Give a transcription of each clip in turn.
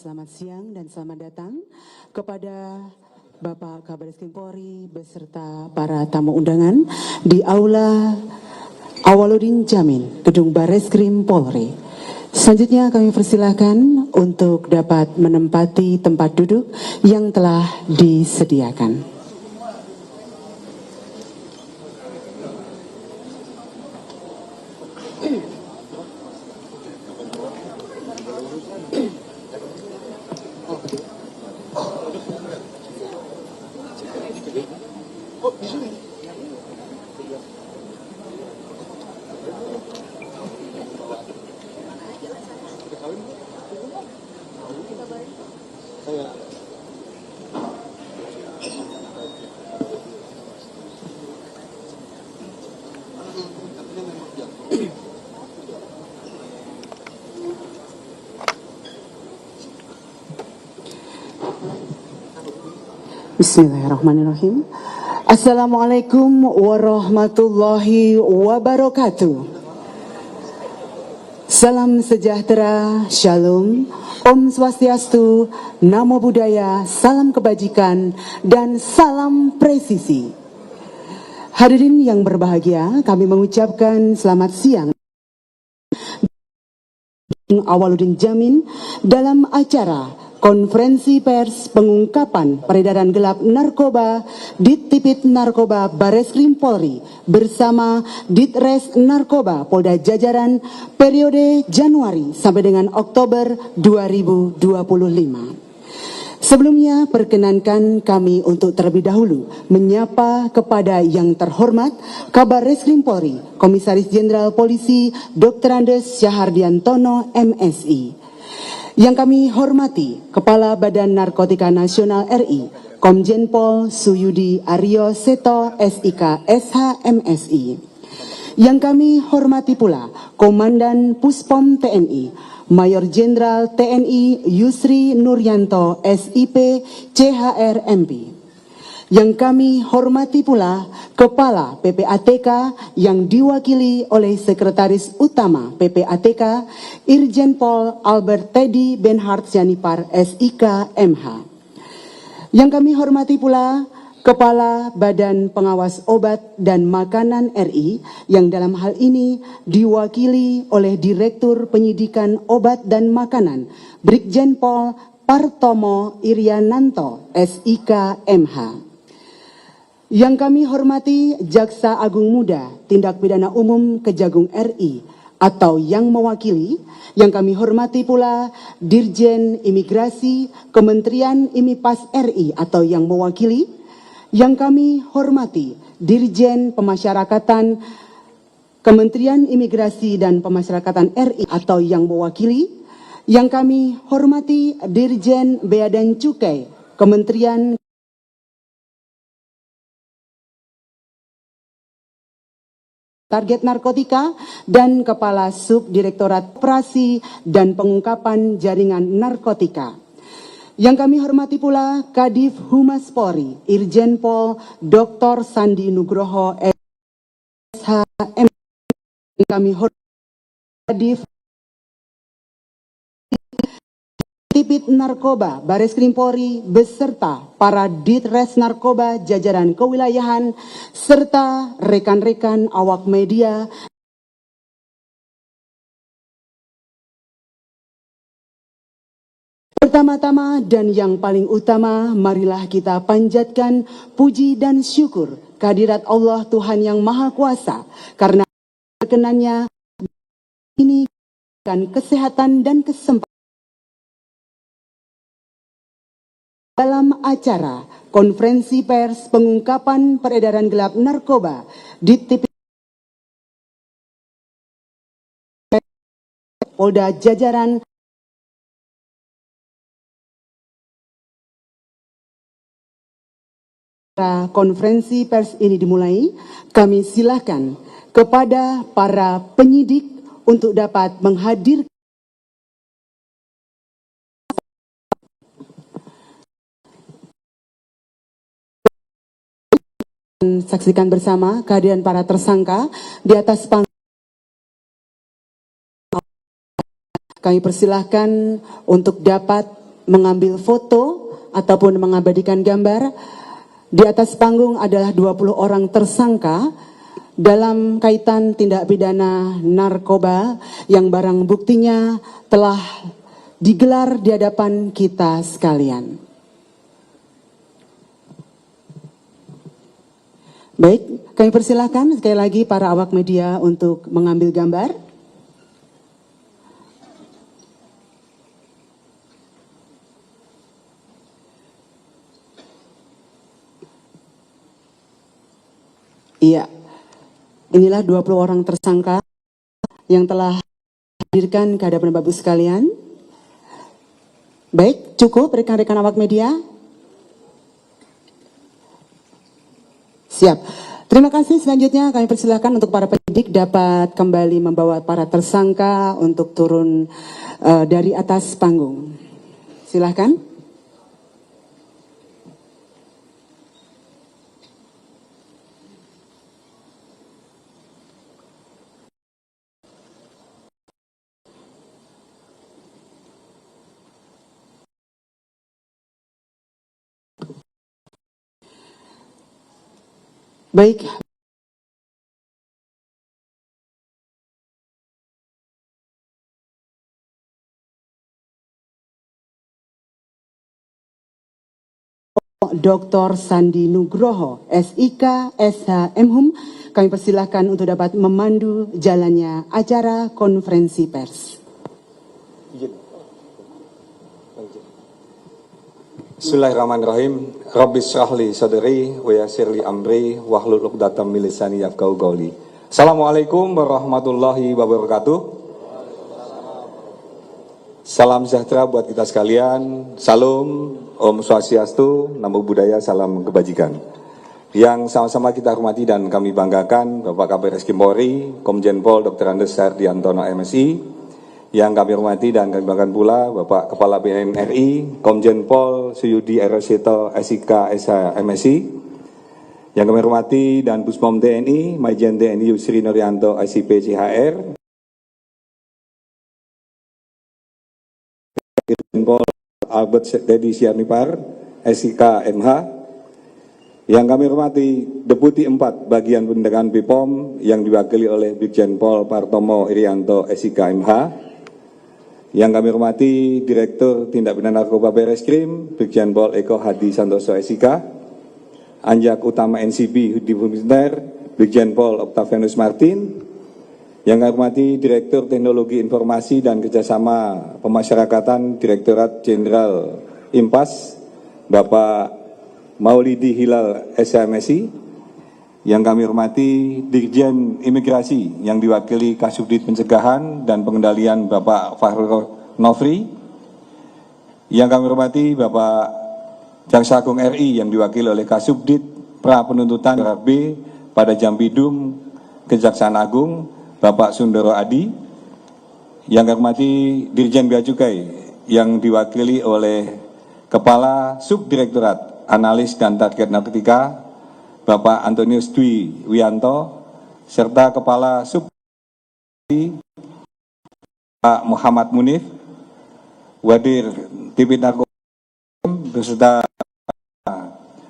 Selamat siang dan selamat datang kepada Bapak Kabareskrim Polri beserta para tamu undangan di Aula Awaludin Jamin, Gedung Bareskrim Polri. Selanjutnya kami persilahkan untuk dapat menempati tempat duduk yang telah disediakan. Bismillahirrahmanirrahim. Assalamualaikum warahmatullahi wabarakatuh. Salam sejahtera, shalom, Om Swastiastu, Namo Buddhaya, salam kebajikan, dan salam presisi. Hadirin yang berbahagia, kami mengucapkan selamat siang Awaludin Jamin dalam acara Konferensi Pers Pengungkapan Peredaran Gelap Narkoba Dittipit Narkoba Bareskrim Polri bersama Ditres Narkoba Polda Jajaran periode Januari sampai dengan Oktober 2025. Sebelumnya perkenankan kami untuk terlebih dahulu menyapa kepada yang terhormat Kabar Reskrim Polri, Komisaris Jenderal Polisi Dr. Andes Syahardiantono MSI. Yang kami hormati Kepala Badan Narkotika Nasional RI, Komjen Pol Suyudi Aryo Seto SIK SH MSI. Yang kami hormati pula Komandan Puspom TNI, Mayor Jenderal TNI Yusri Nuryanto SIP CHR MP. Yang kami hormati pula Kepala PPATK yang diwakili oleh Sekretaris Utama PPATK Irjen Pol Albert Teddy Benhart Janipar SIK MH. Yang kami hormati pula Kepala Badan Pengawas Obat dan Makanan RI yang dalam hal ini diwakili oleh Direktur Penyidikan Obat dan Makanan Brigjen Pol Partomo Iriananto SIK MH. Yang kami hormati Jaksa Agung Muda Tindak Pidana Umum Kejagung RI atau yang mewakili, yang kami hormati pula Dirjen Imigrasi Kementerian IMIPAS RI atau yang mewakili, yang kami hormati Dirjen Pemasyarakatan Kementerian Imigrasi dan Pemasyarakatan RI atau yang mewakili, yang kami hormati Dirjen Bea dan Cukai Kementerian Target Narkotika dan Kepala Subdirektorat Operasi dan Pengungkapan Jaringan Narkotika. Yang kami hormati pula Kadif Humas Polri, Irjen Pol Dr. Sandi Nugroho SHM. Kami hormati Kadif Tipit Narkoba Bareskrim Polri beserta para Ditres Narkoba jajaran kewilayahan serta rekan-rekan awak media. Pertama-tama dan yang paling utama, marilah kita panjatkan puji dan syukur kehadirat Allah Tuhan Yang Maha Kuasa karena berkenannya ini kan kesehatan dan kesempatan dalam acara Konferensi Pers Pengungkapan Peredaran Gelap Narkoba Dittipit Polda Jajaran. Konferensi pers ini dimulai, kami silakan kepada para penyidik untuk dapat menghadirkan. Saksikan bersama kehadiran para tersangka di atas panggung. Kami persilahkan untuk dapat mengambil foto ataupun mengabadikan gambar. Di atas panggung adalah 20 orang tersangka dalam kaitan tindak pidana narkoba yang barang buktinya telah digelar di hadapan kita sekalian. Baik, kami persilahkan sekali lagi para awak media untuk mengambil gambar. Iya, inilah 20 orang tersangka yang telah hadirkan ke hadapan Bapak Ibu sekalian. Baik, cukup rekan-rekan awak media? Siap. Terima kasih. Selanjutnya kami persilahkan untuk para penyidik dapat kembali membawa para tersangka untuk turun dari atas panggung. Silahkan. Baik. Dr. Sandi Nugroho, SIK, SH, MHum, kami persilahkan untuk dapat memandu jalannya acara konferensi pers. Bismillahirrahmanirrahim. Rabbi syrahli sadri wa yassirli amri wahlul 'uqdatam min lisani yafqahu qawli. Assalamualaikum warahmatullahi wabarakatuh. Salam sejahtera buat kita sekalian. Salam, Om Swastiastu, Namo Buddhaya, salam kebajikan. Yang sama-sama kita hormati dan kami banggakan Bapak Kabar Reskrim Polri, Komjen Pol Dr. Andes Sardiantono MSI. Yang kami hormati dan kami banggakan pula Bapak Kepala BNN RI, Komjen Pol Suyudi Eroseto SIK SH MSI. Yang kami hormati dan Puspom TNI, Majen TNI Yusri Nuryanto SIP CHR. Komjen Pol Albert Dedi Sianipar SIK MH. Yang kami hormati Deputi 4 Bagian Penindakan BPOM yang diwakili oleh Brigjen Pol Partomo Irianto SIK MH. Yang kami hormati Direktur Tindak Pidana Narkoba Barreskrim, Brigjen Pol Eko Hadi Santoso SIK, Anjak Utama NCB Hudi Bumisner, Brigjen Pol Octavianus Martin. Yang kami hormati Direktur Teknologi Informasi dan Kerjasama Pemasyarakatan, Direktorat Jenderal IMPAS, Bapak Maulidi Hilal SMSI. Yang kami hormati Dirjen Imigrasi yang diwakili Kasubdit Pencegahan dan Pengendalian Bapak Fahrul Nofri. Yang kami hormati Bapak Jaksa Agung RI yang diwakili oleh Kasubdit Pra Penuntutan B pada Jampidum Kejaksaan Agung Bapak Sundoro Adi. Yang kami hormati Dirjen Bea Cukai yang diwakili oleh Kepala Subdirektorat Analis dan Target Narkotika Bapak Antonius Dwi Wianto, serta Kepala Sub Pak Muhammad Munif, Wadir TV Narkoba, beserta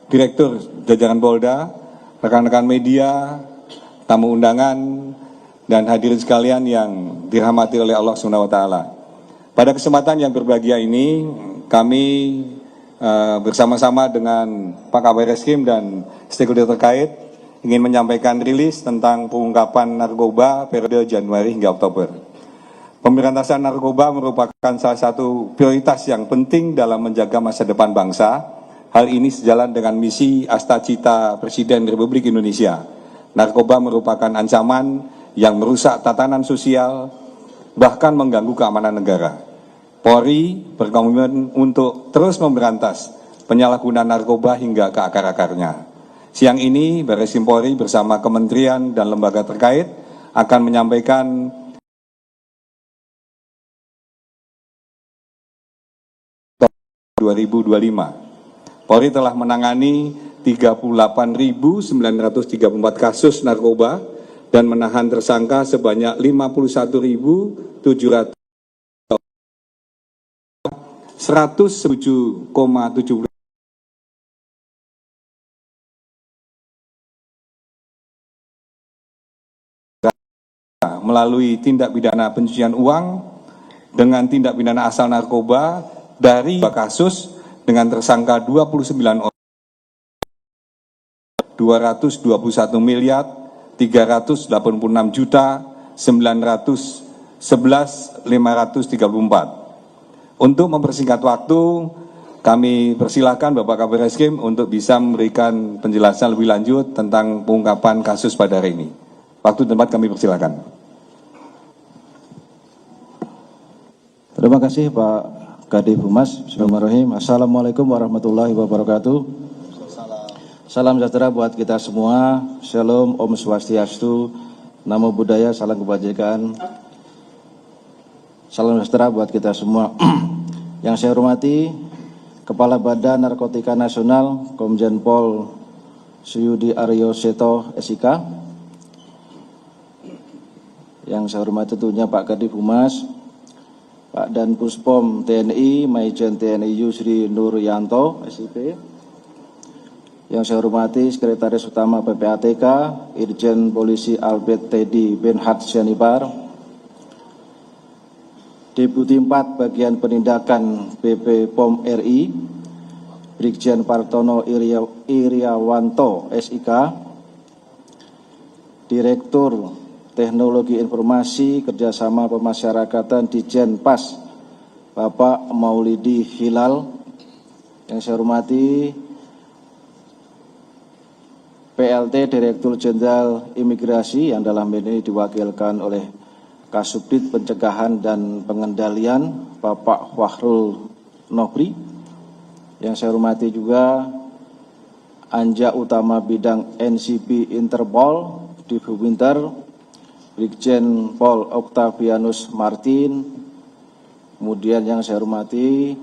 Direktur Jajaran Polda, rekan-rekan media, tamu undangan, dan hadirin sekalian yang dirahmati oleh Allah SWT. Pada kesempatan yang berbahagia ini, kami bersama-sama dengan Pak Kabar Reskrim dan stakeholder terkait ingin menyampaikan rilis tentang pengungkapan narkoba periode Januari hingga Oktober. Pemberantasan narkoba merupakan salah satu prioritas yang penting dalam menjaga masa depan bangsa. Hal ini sejalan dengan misi Astacita Presiden Republik Indonesia. Narkoba merupakan ancaman yang merusak tatanan sosial, bahkan mengganggu keamanan negara. Polri berkomitmen untuk terus memberantas penyalahgunaan narkoba hingga ke akar-akarnya. Siang ini, Barreskrim Polri bersama kementerian dan lembaga terkait akan menyampaikan tahun 2025. Polri telah menangani 38.934 kasus narkoba dan menahan tersangka sebanyak 51.700 107,7 melalui tindak pidana pencucian uang dengan tindak pidana asal narkoba dari 2 kasus dengan tersangka 29 orang, 221 miliar 386 juta 911.534. Untuk mempersingkat waktu, kami persilahkan Bapak Kabid Reskrim untuk bisa memberikan penjelasan lebih lanjut tentang pengungkapan kasus pada hari ini. Waktu dan tempat kami persilahkan. Terima kasih Pak Kadif Humas. Bismillahirrahmanirrahim. Assalamualaikum warahmatullahi wabarakatuh. Salam sejahtera buat kita semua. Shalom, Om Swastiastu, Namo Buddhaya, salam kebajikan. Salam sejahtera buat kita semua. Yang saya hormati Kepala Badan Narkotika Nasional Komjen Pol Suyudi Aryo Seto SIK. Yang saya hormati tentunya Pak Kadif Humas, Pak Dan Puspom TNI, Maijen TNI Yusri Nuryanto, SIP. Yang saya hormati Sekretaris Utama PPATK, Irjen Polisi Albert Teddy Benhard Sianipar, Deputi 4 Bagian Penindakan BP POM RI, Brigjen Partono Iriawanto, SIK, Direktur Teknologi Informasi Kerjasama Pemasyarakatan Dijen PAS, Bapak Maulidi Hilal. Yang saya hormati PLT Direktur Jenderal Imigrasi yang dalam ini diwakilkan oleh Kasubdit Pencegahan dan Pengendalian, Bapak Wahrul Nobri. Yang saya hormati juga Anja Utama Bidang NCB Interpol, Divwinter, Brigjen Pol Octavianus Martin. Kemudian yang saya hormati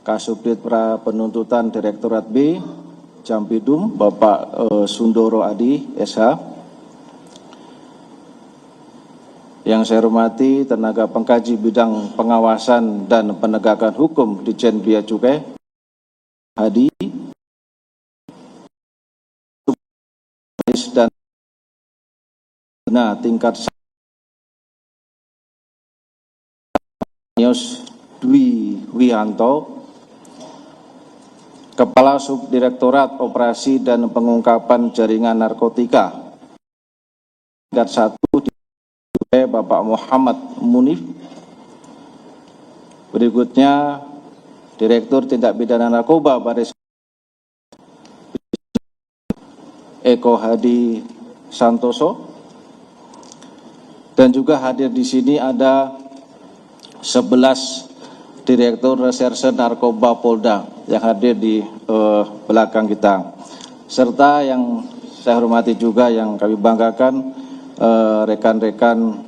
Kasubdit Pra Penuntutan Direktorat B Jampidum, Bapak Sundoro Adi SH. Yang saya hormati tenaga pengkaji bidang pengawasan dan penegakan hukum Dijen Bea Cukai Hadi dan tingkat Dwi Wihanto, Kepala Subdirektorat Operasi dan Pengungkapan Jaringan Narkotika tingkat 1 Bapak Muhammad Munif. Berikutnya Direktur Tindak Pidana Narkoba Baris Eko Hadi Santoso. Dan juga hadir di sini ada 11 Direktur Reserse Narkoba Polda yang hadir di belakang kita. Serta yang saya hormati juga yang kami banggakan rekan-rekan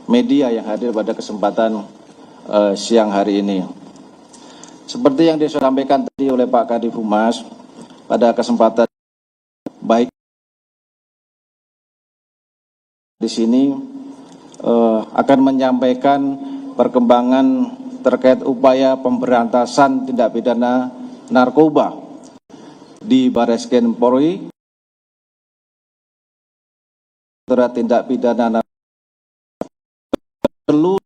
media yang hadir pada kesempatan siang hari ini. Seperti yang disampaikan tadi oleh Pak Kadif Humas, pada kesempatan baik di sini akan menyampaikan perkembangan terkait upaya pemberantasan tindak pidana narkoba di Bareskrim Polri, tindak pidana narkoba perlu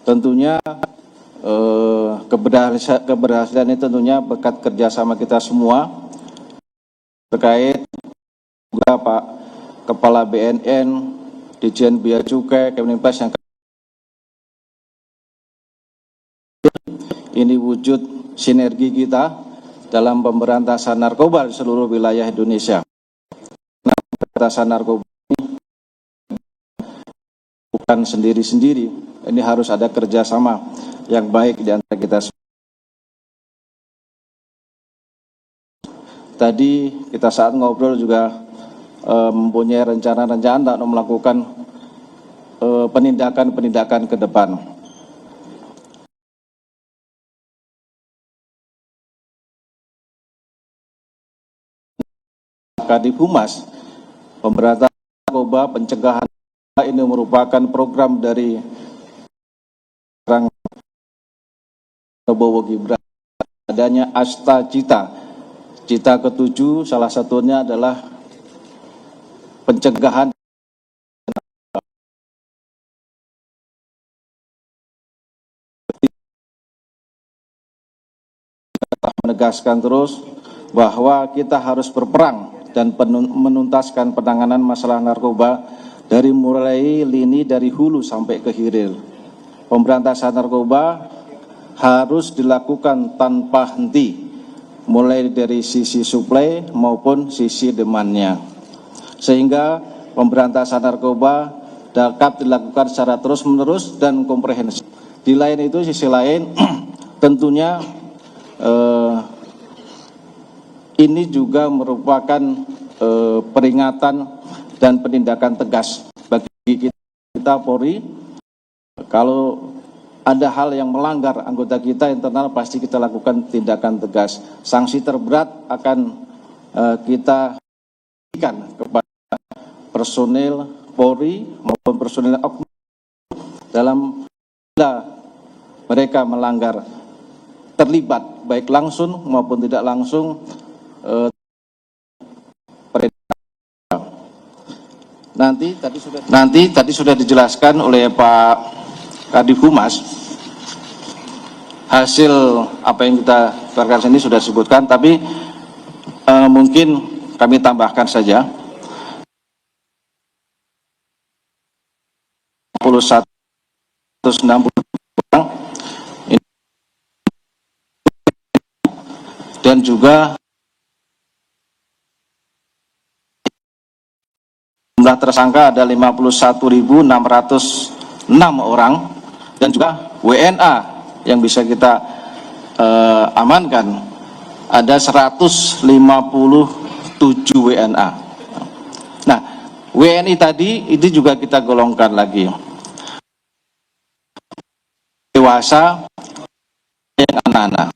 tentunya keberhasilan ini tentunya berkat kerjasama kita semua terkait juga Pak Kepala BNN, Dijen Bea Cukai, Kemenpas yang ini wujud sinergi kita dalam pemberantasan narkoba di seluruh wilayah Indonesia. Nah, pemberantasan narkoba ini bukan sendiri-sendiri, ini harus ada kerjasama yang baik di antara kita semua. Tadi kita saat ngobrol juga mempunyai rencana-rencana untuk melakukan penindakan-penindakan ke depan. Kadif Humas, pemberantasan narkoba, pencegahan ini merupakan program dari Prabowo Gibran, adanya Asta Cita. Cita ketujuh salah satunya adalah pencegahan menegaskan terus bahwa kita harus berperang dan menuntaskan penanganan masalah narkoba dari mulai lini dari hulu sampai ke hilir. Pemberantasan narkoba harus dilakukan tanpa henti, mulai dari sisi suplai maupun sisi demandnya, sehingga pemberantasan narkoba dapat dilakukan secara terus-menerus dan komprehensif. Di lain itu, sisi lain tentunya ini juga merupakan peringatan dan penindakan tegas bagi kita Polri. Kalau ada hal yang melanggar anggota kita internal, pasti kita lakukan tindakan tegas. Sanksi terberat akan kita berikan kepada personil Polri maupun personil oknum dalam bila mereka melanggar, terlibat baik langsung maupun tidak langsung Nanti tadi sudah dijelaskan oleh Pak Kadif Humas, hasil apa yang kita keluarkan ini sudah disebutkan, tapi mungkin kami tambahkan saja. 160 orang dan juga jumlah tersangka ada 51.606 orang dan juga WNA yang bisa kita amankan ada 157 WNA. Nah, WNI tadi itu juga kita golongkan lagi dewasa yang anak-anak.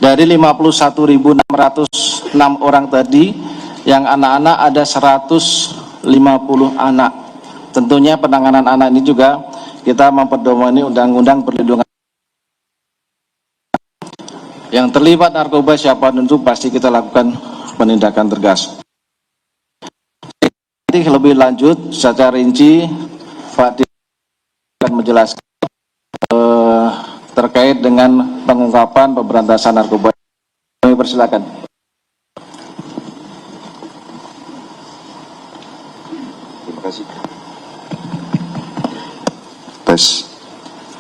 Dari 51.606 orang tadi, yang anak-anak ada 150 anak. Tentunya penanganan anak ini juga kita mempedomani Undang-Undang Perlindungan. Yang terlibat narkoba siapa tentu pasti kita lakukan penindakan tegas. Nanti lebih lanjut secara rinci Pak akan menjelaskan terkait dengan pengungkapan pemberantasan narkoba. Kami persilakan. Terima kasih. Tes.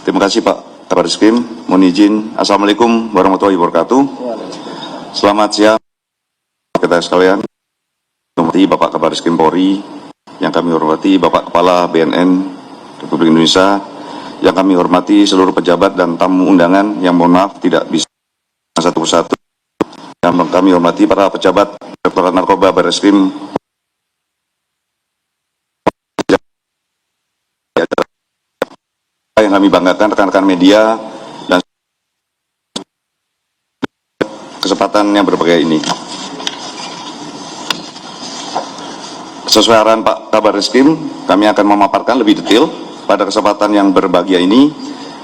Terima kasih Pak Kabar Eskrim. Mohon izin. Assalamualaikum warahmatullahi wabarakatuh. Selamat siang kita sekalian. Hormati Bapak Kabar Eskrim Polri, yang kami hormati Bapak Kepala BNN Republik Indonesia, yang kami hormati seluruh pejabat dan tamu undangan yang mohon maaf tidak bisa satu persatu, yang kami hormati para pejabat Direktorat Narkoba Barreskrim, yang kami banggakan rekan-rekan media dan kesempatan yang berbagai ini. Sesuai arahan Pak Kabar Eskrim, kami akan memaparkan lebih detail. Pada kesempatan yang berbahagia ini,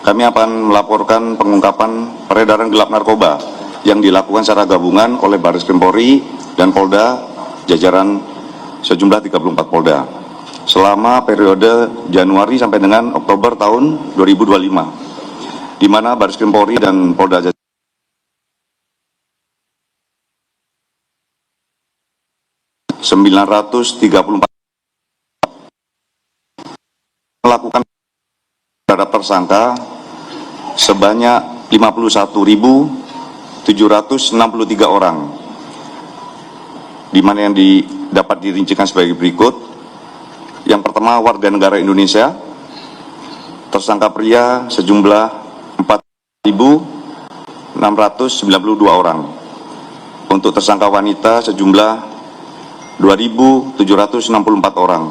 kami akan melaporkan pengungkapan peredaran gelap narkoba yang dilakukan secara gabungan oleh Barreskrim Polri dan Polda jajaran sejumlah 34 Polda selama periode Januari sampai dengan Oktober tahun 2025, di mana Barreskrim Polri dan Polda jajaran 934 melakukan terhadap tersangka sebanyak 51.763 orang, di mana yang dapat dirincikan sebagai berikut. Yang pertama, warga negara Indonesia, tersangka pria sejumlah 4.692 orang. Untuk tersangka wanita sejumlah 2.764 orang.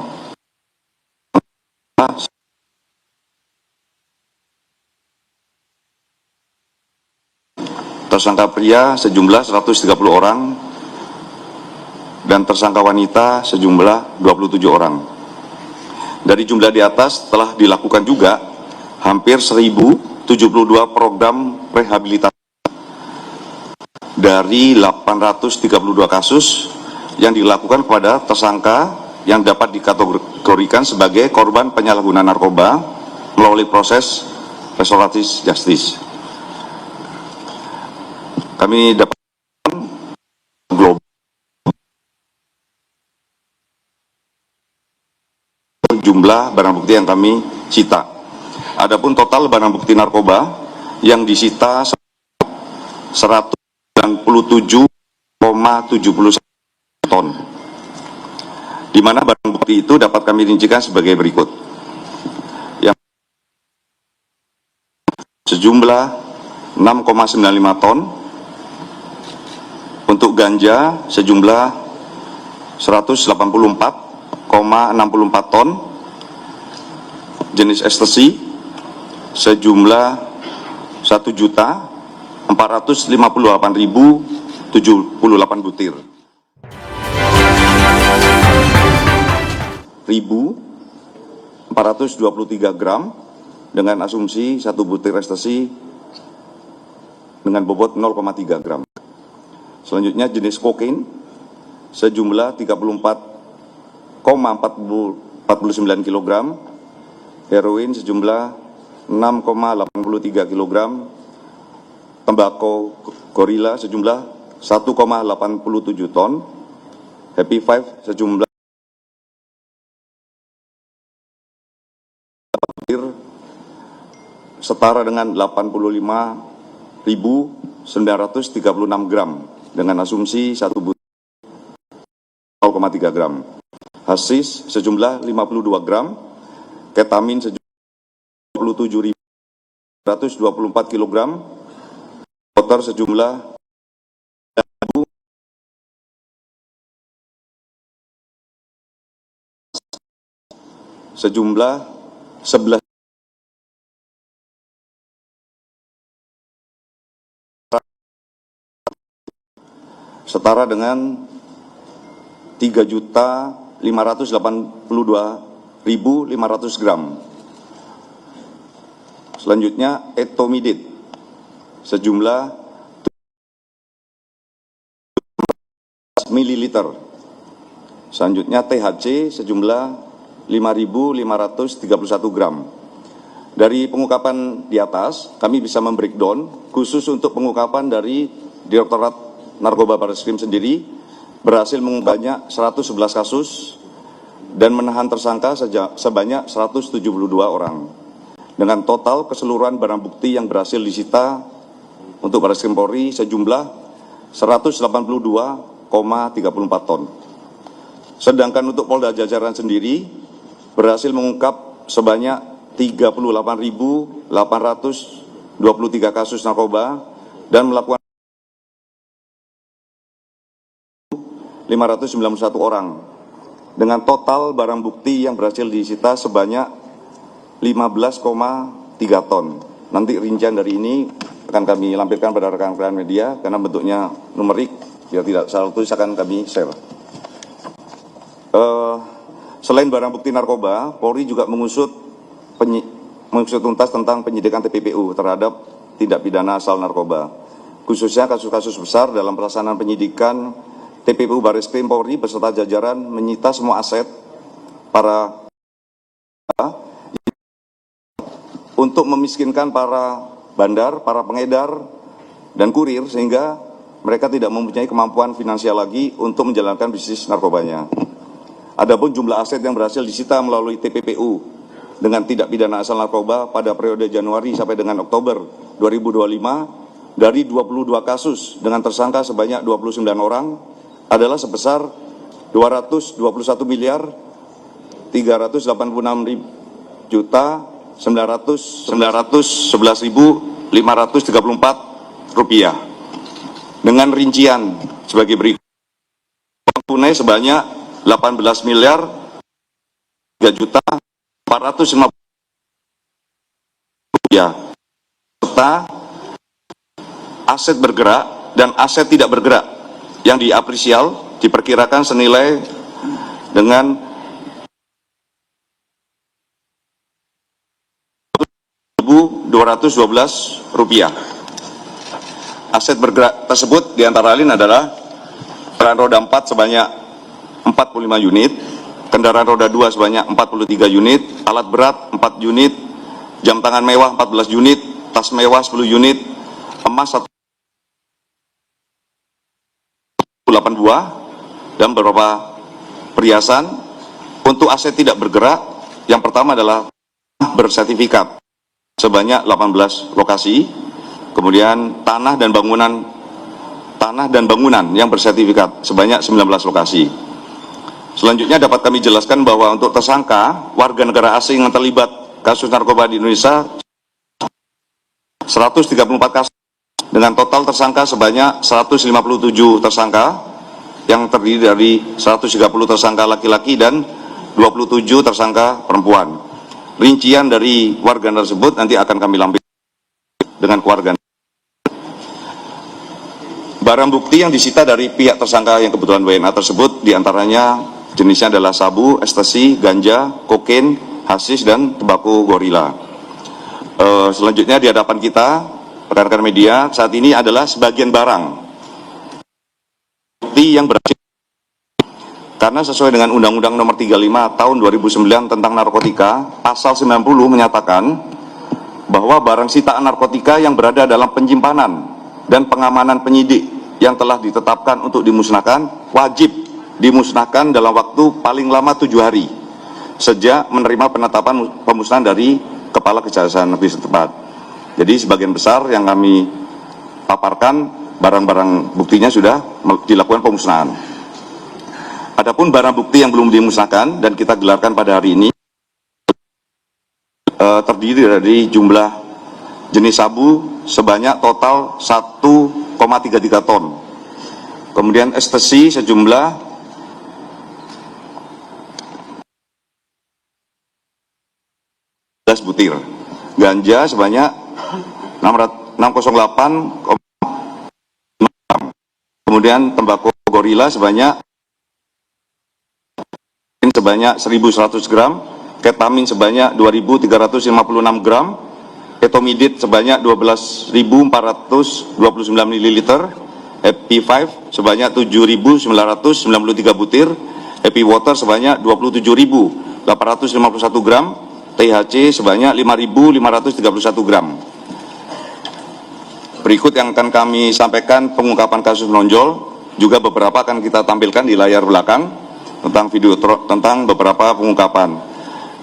Tersangka pria sejumlah 130 orang dan tersangka wanita sejumlah 27 orang. dari jumlah di atas telah dilakukan juga hampir 1072 program rehabilitasi dari 832 kasus yang dilakukan kepada tersangka yang dapat dikategorikan sebagai korban penyalahgunaan narkoba melalui proses restoratif justice. Kami dapat global jumlah barang bukti yang kami sita. Adapun total barang bukti narkoba yang disita 197,71 ton, di mana barang bukti itu dapat kami rincikan sebagai berikut. Yang sejumlah 6,95 ton, untuk ganja sejumlah 184,64 ton, jenis ekstasi sejumlah 1.458.078 butir. 1.423 gram dengan asumsi satu butir ekstasi dengan bobot 0,3 gram. Selanjutnya jenis kokain sejumlah 34,49 kg, heroin sejumlah 6,83 kg, tembakau gorila sejumlah 1,87 ton, Happy Five sejumlah setara dengan 85.936 gram dengan asumsi satu butir 0,3 gram. Hasis sejumlah 52 gram, ketamin sejumlah 27.124 kg, motor sejumlah sejumlah 11 setara dengan 3.582.500 gram. Selanjutnya etomidid sejumlah ml. Selanjutnya THC sejumlah 5.531 gram. Dari pengungkapan di atas, kami bisa membreakdown khusus untuk pengungkapan dari Direktorat Narkoba Barreskrim sendiri berhasil mengungkap banyak 111 kasus dan menahan tersangka sebanyak 172 orang. Dengan total keseluruhan barang bukti yang berhasil disita untuk Barreskrim Polri sejumlah 182,34 ton. Sedangkan untuk Polda Jajaran sendiri berhasil mengungkap sebanyak 38.823 kasus narkoba dan melakukan 591 orang dengan total barang bukti yang berhasil disita sebanyak 15,3 ton. Nanti rincian dari ini akan kami lampirkan pada rekan-rekan media karena bentuknya numerik, ya tidak salah tulis akan kami share. Selain barang bukti narkoba, Polri juga mengusut tuntas tentang penyidikan TPPU terhadap tindak pidana asal narkoba, khususnya kasus-kasus besar dalam pelaksanaan penyidikan. TPPU Barreskrim Polri beserta jajaran menyita semua aset para untuk memiskinkan para bandar, para pengedar, dan kurir sehingga mereka tidak mempunyai kemampuan finansial lagi untuk menjalankan bisnis narkobanya. Adapun jumlah aset yang berhasil disita melalui TPPU dengan tindak pidana asal narkoba pada periode Januari sampai dengan Oktober 2025 dari 22 kasus dengan tersangka sebanyak 29 orang adalah sebesar 221.389.911.534 rupiah dengan rincian sebagai berikut. Uang tunai sebanyak 18 miliar 3.450.000 rupiah serta aset bergerak dan aset tidak bergerak yang diapresial diperkirakan senilai dengan rupiah. Aset bergerak tersebut diantara lain adalah kendaraan roda 4 sebanyak 45 unit, kendaraan roda 2 sebanyak 43 unit, alat berat 4 unit, jam tangan mewah 14 unit, tas mewah 10 unit, emas 8 buah, dan beberapa perhiasan. Untuk aset tidak bergerak, yang pertama adalah bersertifikat sebanyak 18 lokasi, kemudian tanah dan bangunan yang bersertifikat sebanyak 19 lokasi. Selanjutnya dapat kami jelaskan bahwa untuk tersangka warga negara asing yang terlibat kasus narkoba di Indonesia 134 kasus dengan total tersangka sebanyak 157 tersangka yang terdiri dari 130 tersangka laki-laki dan 27 tersangka perempuan. Rincian dari warga tersebut nanti akan kami lampirkan dengan keluarga. Barang bukti yang disita dari pihak tersangka yang kebetulan WNA tersebut diantaranya jenisnya adalah sabu, ekstasi, ganja, kokain, hasis, dan tembakau gorila. Selanjutnya di hadapan kita, rekan-rekan media, saat ini adalah sebagian barang bukti yang berhasil. Karena sesuai dengan Undang-Undang Nomor 35 Tahun 2009 tentang narkotika, Pasal 90 menyatakan bahwa barang sitaan narkotika yang berada dalam penyimpanan dan pengamanan penyidik yang telah ditetapkan untuk dimusnahkan, wajib dimusnahkan dalam waktu paling lama 7 hari sejak menerima penetapan pemusnahan dari Kepala Kejaksaan Negeri setempat. Jadi sebagian besar yang kami paparkan, barang-barang buktinya sudah dilakukan pemusnahan. Adapun barang bukti yang belum dimusnahkan dan kita gelarkan pada hari ini terdiri dari jumlah jenis sabu sebanyak total 1,33 ton. Kemudian ekstasi sejumlah 10 butir. Ganja sebanyak 608. Kemudian tembakau gorila sebanyak 1.100 gram, ketamin sebanyak 2.356 gram, etomidit sebanyak 12.429 ml, EP5 sebanyak 7.993 butir, EP water sebanyak 27.851 gram, THC sebanyak 5.531 gram. Berikut yang akan kami sampaikan pengungkapan kasus menonjol, juga beberapa akan kita tampilkan di layar belakang tentang video tentang beberapa pengungkapan.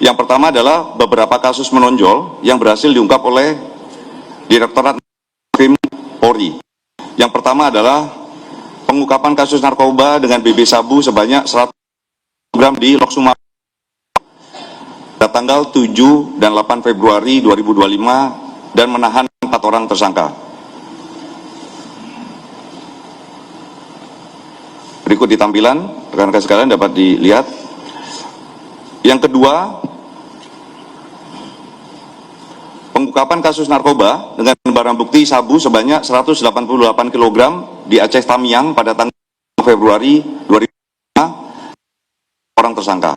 Yang pertama adalah beberapa kasus menonjol yang berhasil diungkap oleh Direktorat Krim Polri. Yang pertama adalah pengungkapan kasus narkoba dengan BB sabu sebanyak 100 gram di Lok Sumatera pada tanggal 7 dan 8 Februari 2025 dan menahan 4 orang tersangka. Berikut di tampilan, rekan-rekan sekalian dapat dilihat. Yang kedua, pengungkapan kasus narkoba dengan barang bukti sabu sebanyak 188 kg di Aceh Tamiang pada tanggal Februari 2005, orang tersangka.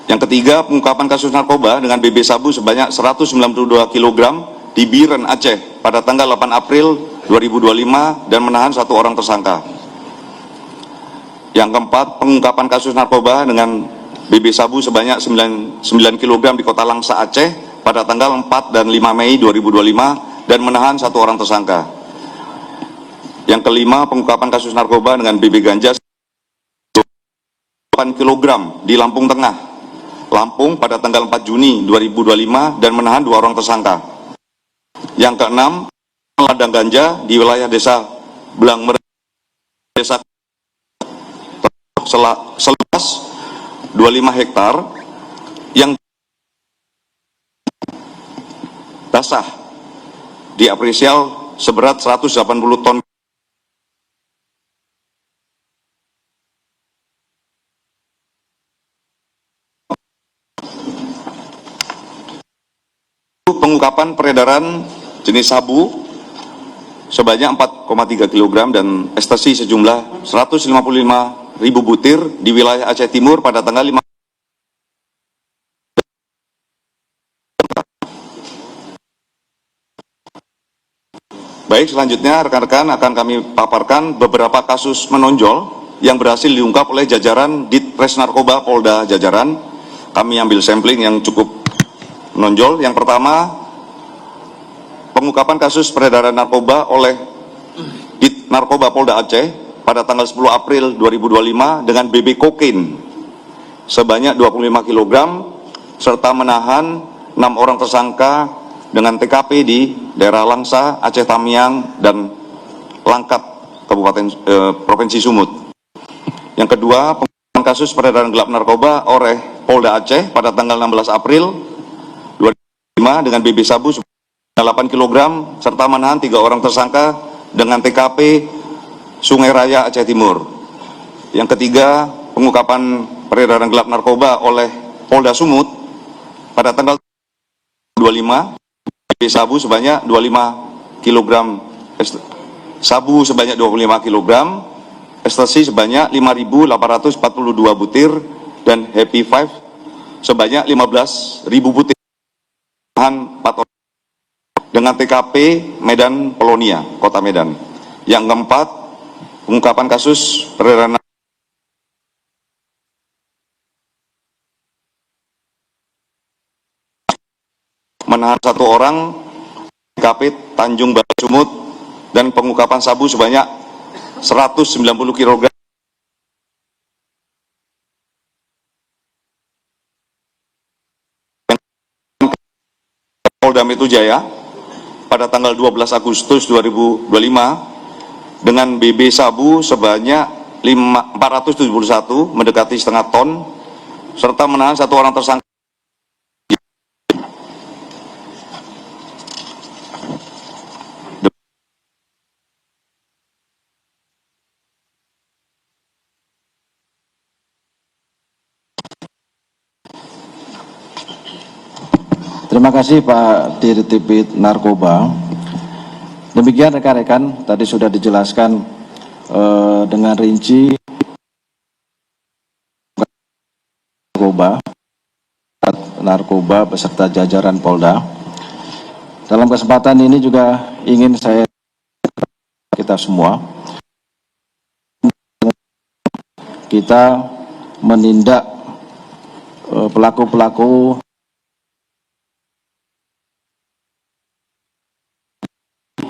Yang ketiga, pengungkapan kasus narkoba dengan BB sabu sebanyak 192 kg di Biren, Aceh pada tanggal 8 April 2025 dan menahan 1 orang tersangka. Yang keempat, pengungkapan kasus narkoba dengan BB sabu sebanyak 9 kg di Kota Langsa, Aceh pada tanggal 4 dan 5 Mei 2025 dan menahan 1 orang tersangka. Yang kelima, pengungkapan kasus narkoba dengan BB ganja 8 kg di Lampung Tengah, Lampung pada tanggal 4 Juni 2025 dan menahan 2 orang tersangka. Yang keenam, ladang ganja di wilayah desa Belangmer, desa seluas 25 hektar yang basah diapresial seberat 180 ton. Pengungkapan peredaran jenis sabu sebanyak 4,3 kg dan ekstasi sejumlah 155.000 butir di wilayah Aceh Timur pada tanggal 5 Baik, selanjutnya rekan-rekan akan kami paparkan beberapa kasus menonjol yang berhasil diungkap oleh jajaran Ditres Narkoba Polda Jajaran. Kami ambil sampling yang cukup menonjol. Yang pertama, pengungkapan kasus peredaran narkoba oleh Dit Narkoba Polda Aceh pada tanggal 10 April 2025 dengan BB kokain sebanyak 25 kg serta menahan 6 orang tersangka dengan TKP di daerah Langsa, Aceh Tamiang, dan Langkat, Provinsi Sumut. Yang kedua, pengungkapan kasus peredaran gelap narkoba oleh Polda Aceh pada tanggal 16 April 2005 dengan BB sabu 8 kg serta menahan 3 orang tersangka dengan TKP Sungai Raya, Aceh Timur. Yang ketiga, pengungkapan peredaran gelap narkoba oleh Polda Sumut pada tanggal 25 BB sabu sebanyak 25 kg, sabu sebanyak 25 kg, ekstasi sebanyak 5.842 butir, dan Happy Five sebanyak 15.000 butir. Tahan 4 orang dengan TKP Medan Polonia, Kota Medan. Yang keempat, pengungkapan kasus peredaran menahan 1 orang TKP Tanjung Balai Sumut dan pengungkapan sabu sebanyak 190 kg Polda Metro Jaya pada tanggal 12 Agustus 2025 dengan BB sabu sebanyak 471 mendekati setengah ton serta menahan 1 orang tersangka. Terima kasih Pak Dirtipid Narkoba. Demikian rekan-rekan, tadi sudah dijelaskan dengan rinci narkoba beserta jajaran Polda. Dalam kesempatan ini juga ingin saya kita semua kita menindak pelaku-pelaku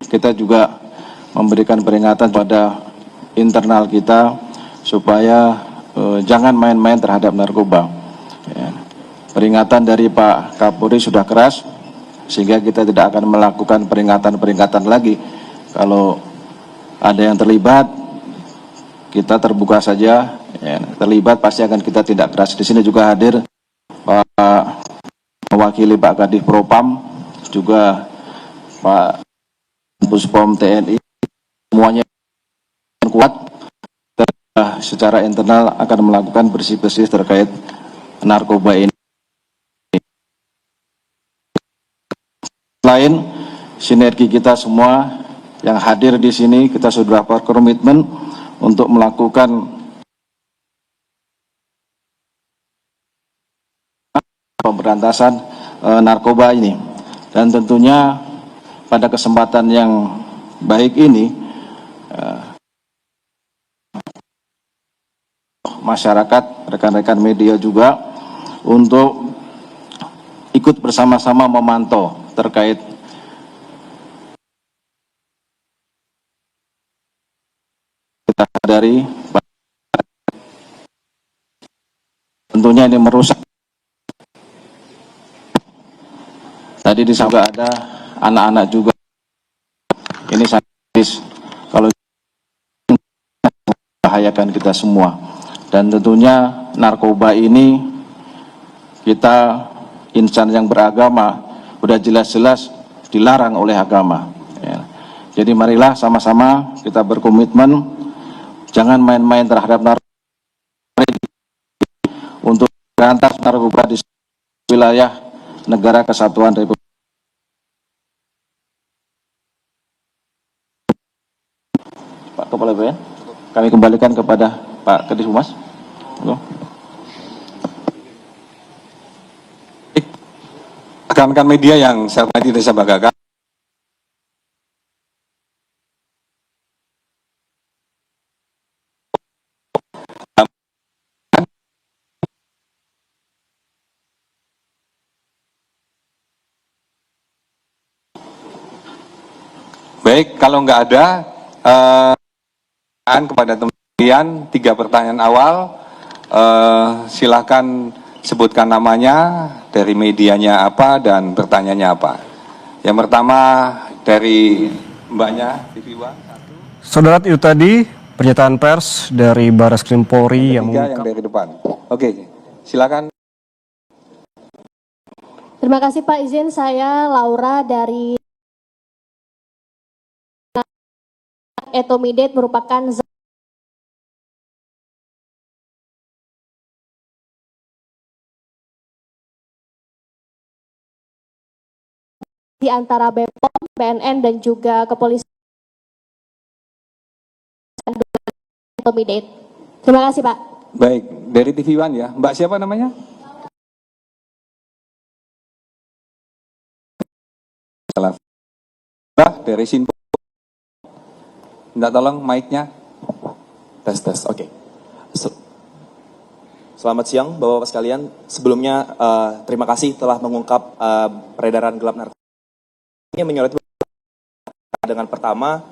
kita juga memberikan peringatan pada internal kita supaya jangan main-main terhadap narkoba. Ya. Peringatan dari Pak Kapolri sudah keras sehingga kita tidak akan melakukan peringatan-peringatan lagi. Kalau ada yang terlibat, kita terbuka saja. Ya. Terlibat pasti akan kita tindak keras. Di sini juga hadir Pak mewakili Pak Kadif Propam, juga Pak Puspom TNI, semuanya kuat secara internal akan melakukan bersih-bersih terkait narkoba ini. Selain sinergi kita semua yang hadir di sini, kita sudah berkomitmen untuk melakukan pemberantasan narkoba ini, dan tentunya pada kesempatan yang baik ini masyarakat, rekan-rekan media juga untuk ikut bersama-sama memantau terkait kita sadari tentunya ini merusak. Tadi di sana ada anak-anak juga, ini sangat kalau membahayakan kita semua. Dan tentunya narkoba ini kita insan yang beragama sudah jelas-jelas dilarang oleh agama ya. Jadi marilah sama-sama kita berkomitmen jangan main-main terhadap narkoba untuk berantas narkoba di wilayah negara kesatuan Republik. Pak Kepala BPN, kami kembalikan kepada Pak Kadif Humas. Rekan-rekan media yang saya hormati dan saya banggakan, Baik, kalau nggak ada kepada teman-teman 3 pertanyaan awal, silakan sebutkan namanya, dari medianya apa, dan pertanyaannya apa. Yang pertama dari mbaknya TV One. Saudara, itu tadi pernyataan pers dari Barreskrim Polri yang Yang dari depan. Oke, silakan. Terima kasih Pak, izin saya Laura dari Etomidate merupakan di antara BPOM, BNN dan juga kepolisian Etomidate. Terima kasih Pak. Baik, dari TV One ya. Mbak siapa namanya? Salah. Mbak dari Sinpo. Minta tolong mic-nya. Tes, oke. Selamat siang Bapak-Bapak sekalian. Sebelumnya terima kasih telah mengungkap peredaran gelap narkoba. Ini menyoroti dengan pertama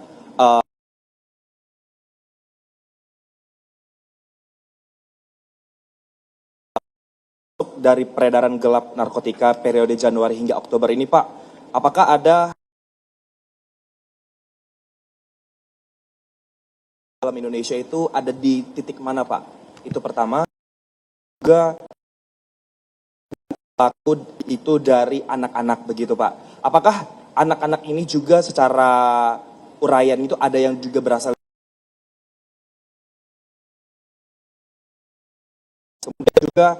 dari peredaran gelap narkotika periode Januari hingga Oktober ini Pak, apakah ada dalam Indonesia itu ada di titik mana Pak? Itu pertama. Juga pelaku itu dari anak-anak begitu Pak. Apakah anak-anak ini juga secara uraian itu ada yang juga berasal? Kemudian juga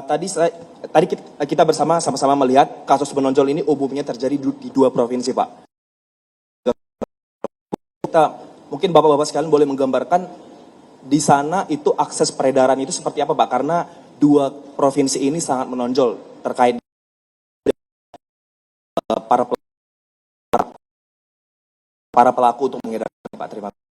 tadi kita sama-sama melihat kasus menonjol ini umumnya terjadi di 2 provinsi Pak. Mungkin Bapak-Bapak sekalian boleh menggambarkan di sana itu akses peredaran itu seperti apa Pak? Karena 2 provinsi ini sangat menonjol terkait para pelaku untuk mengedarkan Pak. Terima kasih.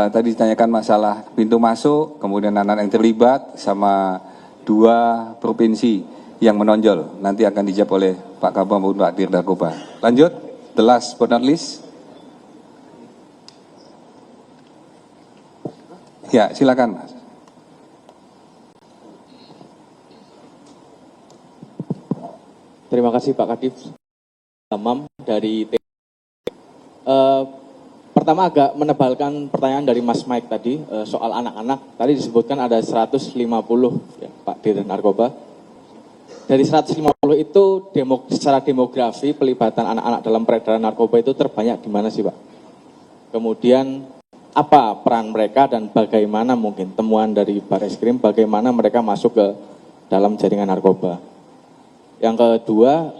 Tadi ditanyakan masalah pintu masuk, kemudian anak yang terlibat, sama 2 provinsi yang menonjol. Nanti akan dijawab oleh Pak Kabam maupun Pak Dir Narkoba. Lanjut, the last but not least. Ya, silakan Mas. Terima kasih Pak Kadif. Hamam dari pertama agak menebalkan pertanyaan dari Mas Mike tadi soal anak-anak. Tadi disebutkan ada 150 ya, Pak Dir Narkoba. Dari 150 itu secara demografi pelibatan anak-anak dalam peredaran narkoba itu terbanyak di mana sih Pak? Kemudian apa peran mereka dan bagaimana mungkin temuan dari Barreskrim bagaimana mereka masuk ke dalam jaringan narkoba? Yang kedua,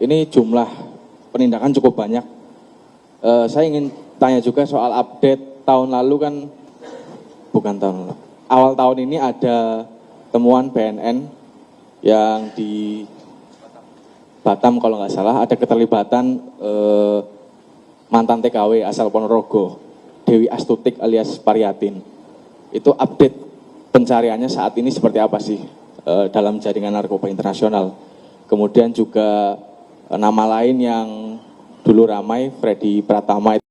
ini jumlah penindakan cukup banyak. Saya ingin tanya juga soal update tahun lalu kan, bukan tahun lalu, awal tahun ini ada temuan BNN yang di Batam kalau nggak salah ada keterlibatan mantan TKW asal Ponorogo, Dewi Astutik alias Pariatin. Itu update pencariannya saat ini seperti apa sih dalam jaringan narkoba internasional. Kemudian juga nama lain yang dulu ramai, Freddy Pratama, itu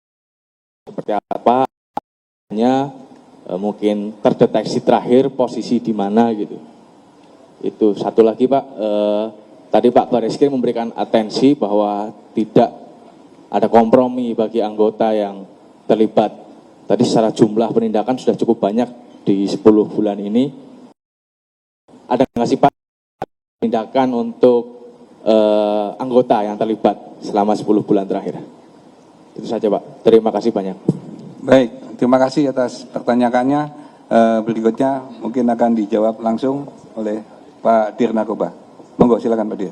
seperti apa, mungkin terdeteksi terakhir posisi di mana gitu. Itu satu lagi Pak, tadi Pak Barreskrim memberikan atensi bahwa tidak ada kompromi bagi anggota yang terlibat. Tadi secara jumlah penindakan sudah cukup banyak di 10 bulan ini. Ada nggak sih Pak tindakan untuk anggota yang terlibat selama 10 bulan terakhir? Itu saja Pak, terima kasih banyak. Baik, terima kasih atas pertanyaannya. Berikutnya mungkin akan dijawab langsung oleh Pak Dir Narkoba. Monggo, silakan Pak Dir.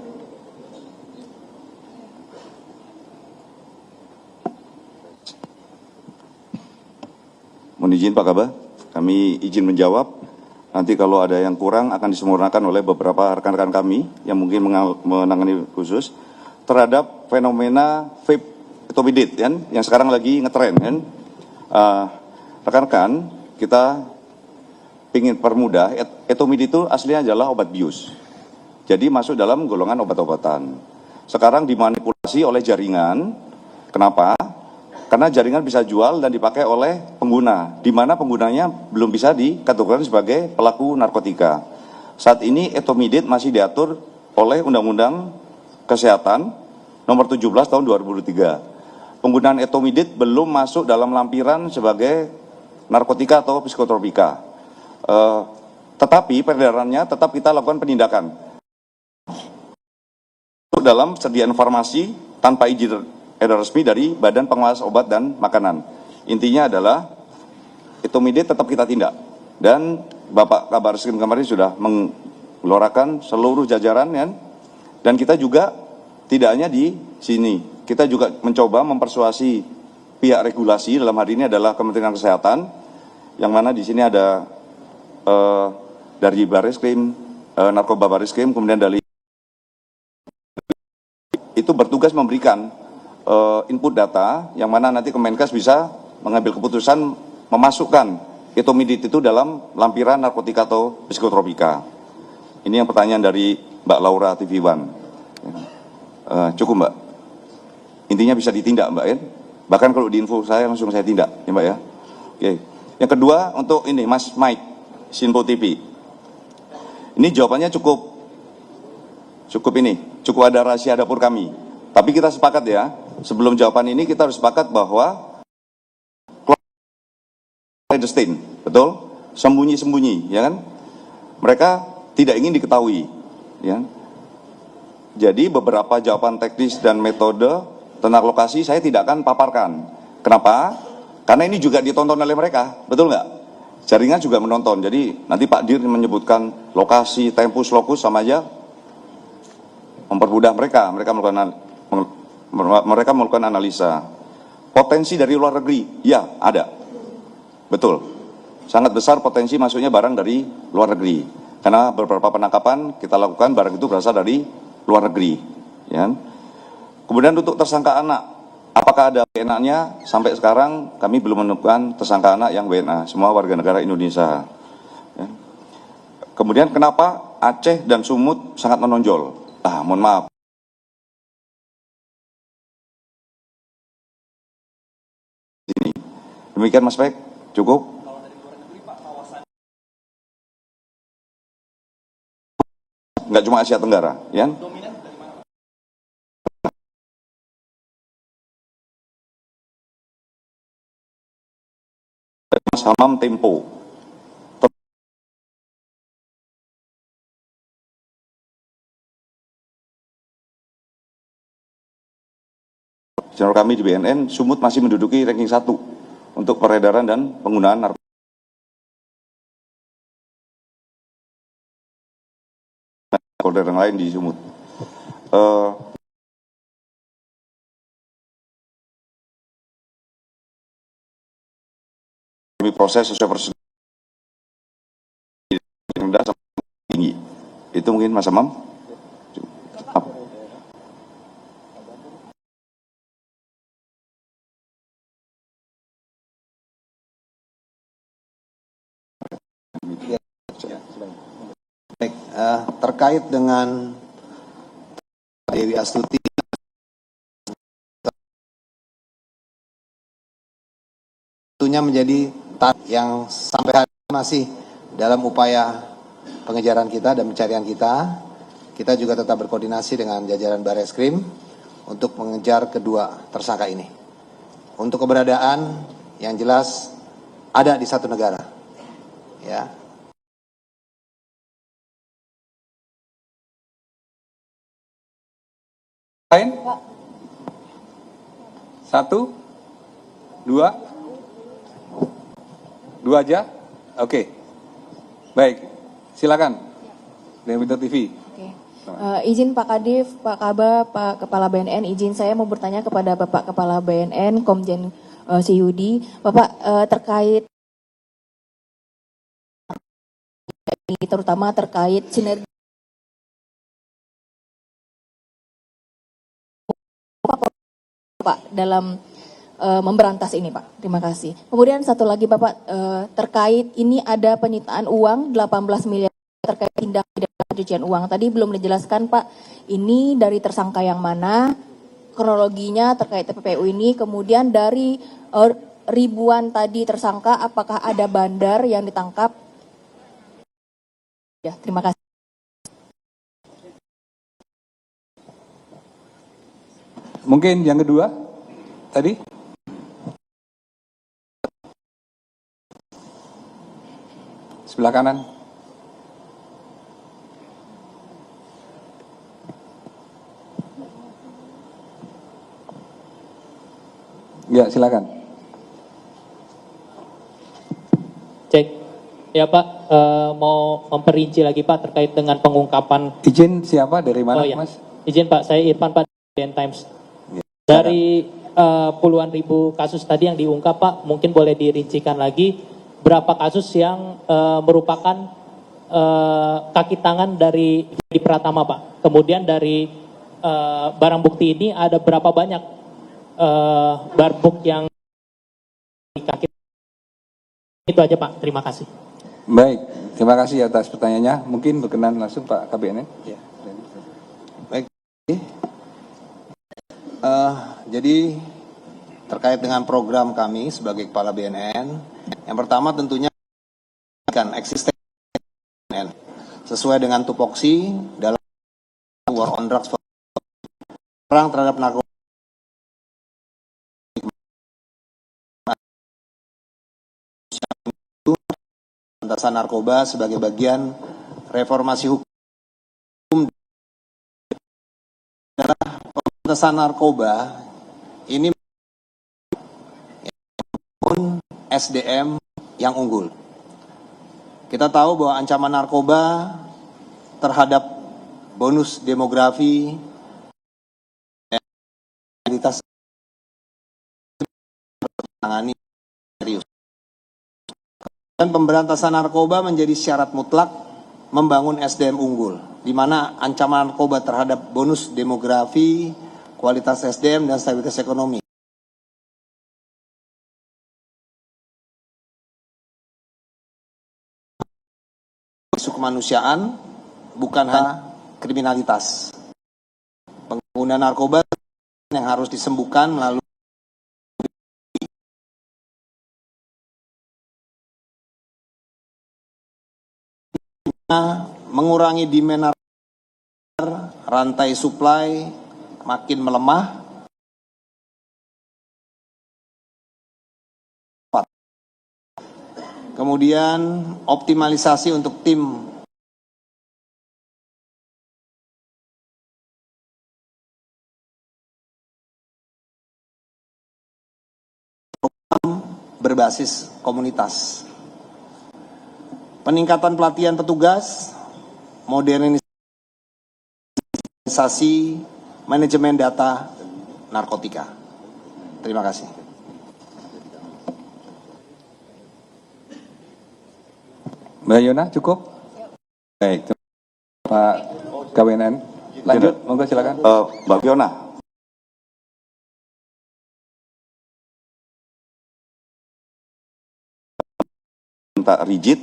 Mohon izin Pak Kabah, kami izin menjawab. Nanti kalau ada yang kurang akan disempurnakan oleh beberapa rekan-rekan kami yang mungkin menangani khusus terhadap fenomena vape etomidate kan, yang sekarang lagi ngetren kan. Rekan-rekan, kita ingin permudah, etomidate itu aslinya adalah obat bius. Jadi masuk dalam golongan obat-obatan. sekarang dimanipulasi oleh jaringan. Kenapa? Karena jaringan bisa jual dan dipakai oleh pengguna, di mana penggunanya belum bisa dikategorikan sebagai pelaku narkotika. Saat ini etomidate masih diatur oleh Undang-Undang Kesehatan Nomor 17 Tahun 2003. Penggunaan etomidate belum masuk dalam lampiran sebagai narkotika atau psikotropika. Tetapi peredarannya tetap kita lakukan penindakan. Dalam sediaan farmasi tanpa izin edar resmi dari Badan Pengawas Obat dan Makanan. Intinya adalah etomidate tetap kita tindak. Dan Bapak Kabareskrim kemarin sudah menggelorakan seluruh jajaran kan? Dan kita juga tidak hanya di sini, kita juga mencoba mempersuasi pihak regulasi, dalam hari ini adalah Kementerian Kesehatan, yang mana di sini ada dari Bareskrim, Narkoba Bareskrim, kemudian dari itu bertugas memberikan input data yang mana nanti Kemenkes bisa mengambil keputusan memasukkan etomidate itu dalam lampiran narkotika atau psikotropika. Ini yang pertanyaan dari Mbak Laura TV One. Cukup Mbak. Intinya bisa ditindak Mbak ya. Bahkan kalau di info saya langsung saya tindak ya Mbak ya. Oke. Yang kedua untuk ini Mas Mike Sinpo TV. Ini jawabannya cukup ada rahasia dapur kami. Tapi kita sepakat ya, sebelum jawaban ini kita harus sepakat bahwa clandestine, betul? Sembunyi-sembunyi, ya kan? Mereka tidak ingin diketahui, ya. Jadi beberapa jawaban teknis dan metode tentang lokasi saya tidak akan paparkan. Kenapa? Karena ini juga ditonton oleh mereka, betul nggak? Jaringan juga menonton, jadi nanti Pak Dir menyebutkan lokasi, tempus, lokus sama aja mempermudah mereka melakukan analisa. Potensi dari luar negeri, ya ada, betul. Sangat besar potensi masuknya barang dari luar negeri. Karena beberapa penangkapan kita lakukan barang itu berasal dari luar negeri. Ya. Kemudian untuk tersangka anak, apakah ada WNA-nya? Sampai sekarang kami belum menemukan tersangka anak yang WNA, semua warga negara Indonesia. Ya. Kemudian kenapa Aceh dan Sumut sangat menonjol? Mohon maaf. Sini. Demikian Mas Pek, cukup. Enggak cuma Asia Tenggara, ya. Mas Hamam Tempo. Senior kami di BNN, Sumut masih menduduki ranking 1 untuk peredaran dan penggunaan narkotika. Polder yang lain di Sumut. Kami proses sesuai prosedur rendah sampai tinggi. Itu mungkin Mas Amam. Baik, terkait dengan Dewi Astuti, tentunya menjadi yang sampai hari ini masih dalam upaya pengejaran kita dan pencarian kita. Kita juga tetap berkoordinasi dengan jajaran Bareskrim untuk mengejar kedua tersangka ini. Untuk keberadaan yang jelas ada di satu negara, ya. Lain? Satu? Dua? Dua aja? Oke. Baik, silakan. Dari Winter TV. Oke. Izin Pak Kadif, Pak Kaba, Pak Kepala BNN, izin saya mau bertanya kepada Bapak Kepala BNN, Komjen Siyudi. Bapak terkait terutama terkait sinergi Pak dalam memberantas ini Pak. Terima kasih. Kemudian satu lagi Bapak terkait ini ada penyitaan uang 18 miliar terkait tindak pidana pencucian uang. Tadi belum dijelaskan Pak, ini dari tersangka yang mana, kronologinya terkait TPPU ini, kemudian dari ribuan tadi tersangka, apakah ada bandar yang ditangkap? Ya, terima kasih. Mungkin yang kedua tadi. Sebelah kanan. Ya, silakan. Cek. Ya Pak, mau memperinci lagi Pak terkait dengan pengungkapan. Izin siapa dari mana, Oh ya, Mas? izin Pak, saya Irfan Pak dari Times. Ya, Dari puluhan ribu kasus tadi yang diungkap Pak, mungkin boleh dirincikan lagi berapa kasus yang merupakan kaki tangan dari Yudi Pratama Pak. Kemudian dari barang bukti ini ada berapa banyak barbuk yang di kaki. Itu aja Pak, terima kasih. baik, terima kasih atas pertanyaannya. Mungkin berkenan langsung Pak KBNN. Ya. Baik. Jadi terkait dengan program kami sebagai Kepala BNN, yang pertama tentunya kan eksistensi BNN sesuai dengan tupoksi dalam War on Drugs, perang terhadap narkoba, pemberantasan narkoba sebagai bagian reformasi hukum. Pemberantasan narkoba ini pun SDM yang unggul. Kita tahu bahwa ancaman narkoba terhadap bonus demografi kualitas tangani serius. Dan pemberantasan narkoba menjadi syarat mutlak membangun SDM unggul, di mana ancaman narkoba terhadap bonus demografi, kualitas SDM, dan stabilitas ekonomi isu kemanusiaan, bukan hanya kriminalitas. Pengguna narkoba yang harus disembuhkan melalui mengurangi demand, rantai supply makin melemah. Kemudian optimalisasi untuk tim berbasis komunitas. Peningkatan pelatihan petugas, modernisasi manajemen data narkotika. Terima kasih. Mbak Yona cukup? Baik, Pak KBNN. Lanjut, monggo silakan. Mbak Fiona, minta rigid,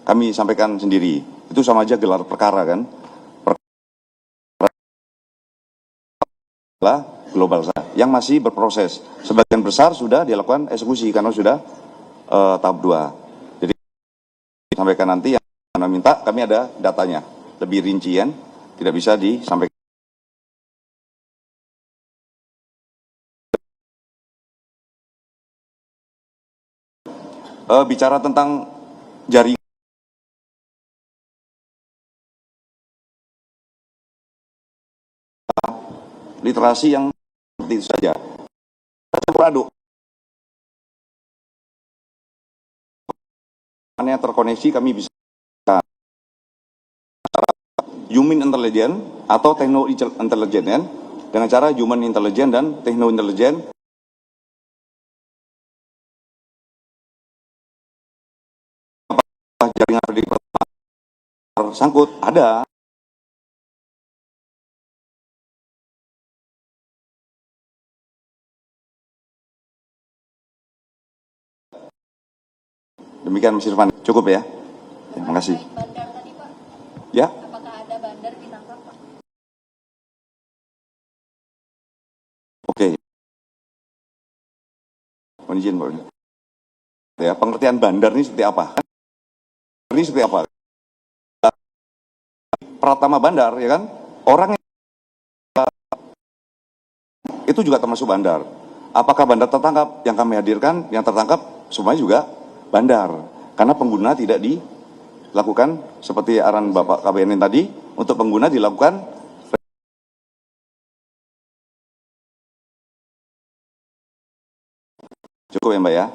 kami sampaikan sendiri. Itu sama aja gelar perkara kan? Perkara global saja, yang masih berproses. Sebagian besar sudah dilakukan eksekusi karena sudah tahap 2. Jadi sampaikan nanti yang mana minta, kami ada datanya. Lebih rincian, tidak bisa disampaikan. Bicara tentang jaringan literasi yang seperti itu saja. Campur aduk. Yang terkoneksi kami bisa human intelligence atau techno intelligence dengan cara human intelligence dan techno intelligence. Jaringan tersangkut ada. Demikian Mas Irfan, cukup ya. Terima kasih. Ya. Apakah ada bandar ditangkap, Pak? Oke. Mohon izin, Pak. Ya, pengertian bandar ini seperti apa? Ini seperti apa? Pratama bandar, ya kan? Orang yang itu juga termasuk bandar. Apakah bandar tertangkap? Yang kami hadirkan, yang tertangkap semuanya juga bandar. Karena pengguna tidak dilakukan seperti arahan Bapak KBNN tadi, untuk pengguna dilakukan cukup ya Mbak ya.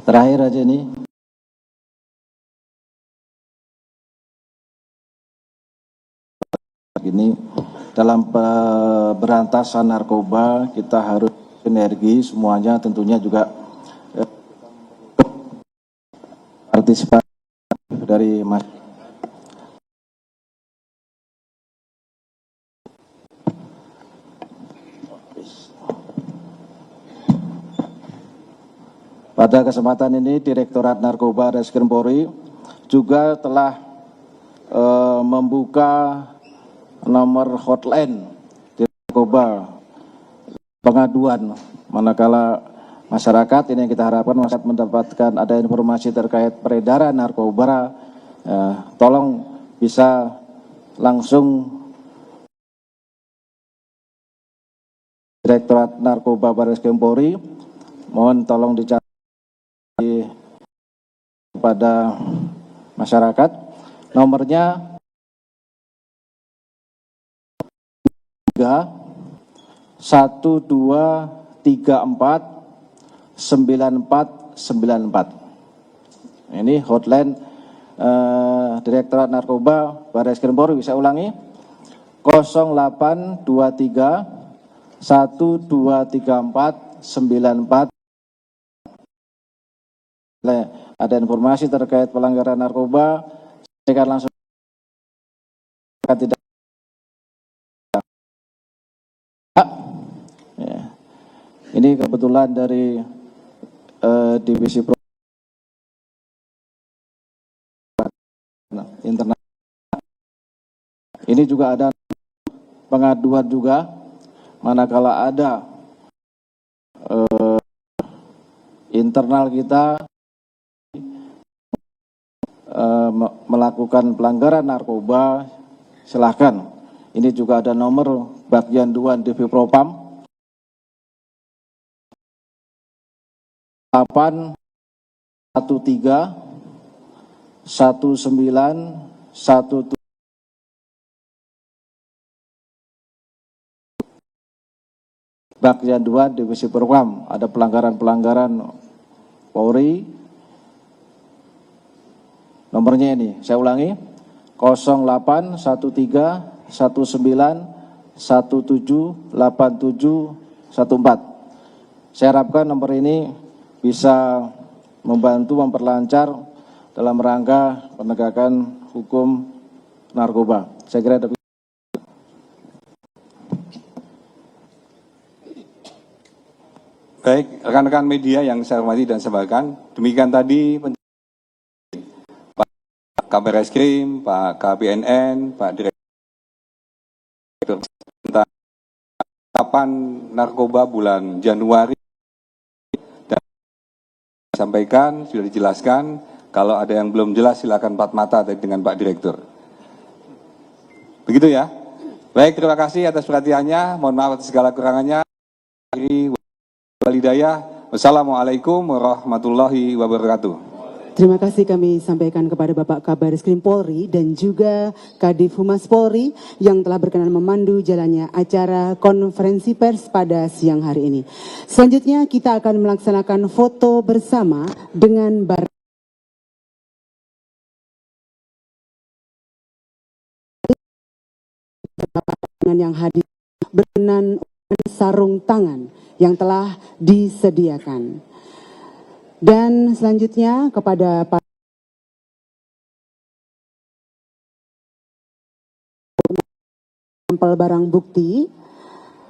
Terakhir aja ini. Ini dalam pemberantasan narkoba kita harus sinergi semuanya, tentunya juga partisipasi dari masyarakat. Pada kesempatan ini Direktorat Narkoba Reskrim Polri juga telah membuka nomor hotline di narkoba pengaduan manakala masyarakat ini yang kita harapkan masyarakat mendapatkan ada informasi terkait peredaran narkoba, tolong bisa langsung Direktorat Narkoba Barreskrim Polri, mohon tolong dicari kepada masyarakat. Nomornya 12349494. Ini hotline Direktorat Narkoba Barreskrim Polri. Bisa ulangi, 0823 123494. Ada informasi terkait pelanggaran narkoba, saya langsung tidak. Ya. Ini kebetulan dari divisi internal. Ini juga ada pengaduan juga, manakala ada internal kita melakukan pelanggaran narkoba, silahkan. Ini juga ada nomor bagian 2 Divi Propam 813 1917. Bagian 2 Divisi Propam, ada pelanggaran-pelanggaran Polri. Nomornya ini, saya ulangi, 0813 19 17 87 14. Saya harapkan nomor ini bisa membantu memperlancar dalam rangka penegakan hukum narkoba. Saya kira ada. Baik, rekan-rekan media yang saya hormati dan sebarkan, demikian tadi Pak Kabar Reskrim, Pak KBNN, Pak Direktur tentang penetapan narkoba bulan Januari, dan sampaikan sudah dijelaskan. Kalau ada yang belum jelas silakan empat mata dengan Pak Direktur. Begitu ya. Baik, terima kasih atas perhatiannya. Mohon maaf atas segala kurangannya. Wassalamualaikum warahmatullahi wabarakatuh. Terima kasih kami sampaikan kepada Bapak Kabar Reskrim Polri dan juga Kadif Humas Polri yang telah berkenan memandu jalannya acara konferensi pers pada siang hari ini. Selanjutnya kita akan melaksanakan foto bersama dengan yang hadir berkenan sarung tangan yang telah disediakan. Dan selanjutnya kepada para sampel barang bukti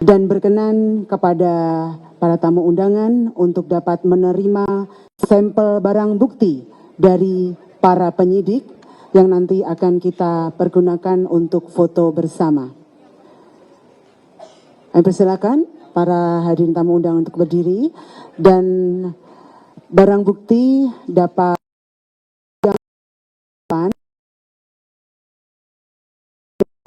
dan berkenan kepada para tamu undangan untuk dapat menerima sampel barang bukti dari para penyidik yang nanti akan kita pergunakan untuk foto bersama. Kami persilakan para hadirin tamu undangan untuk berdiri dan barang bukti dapat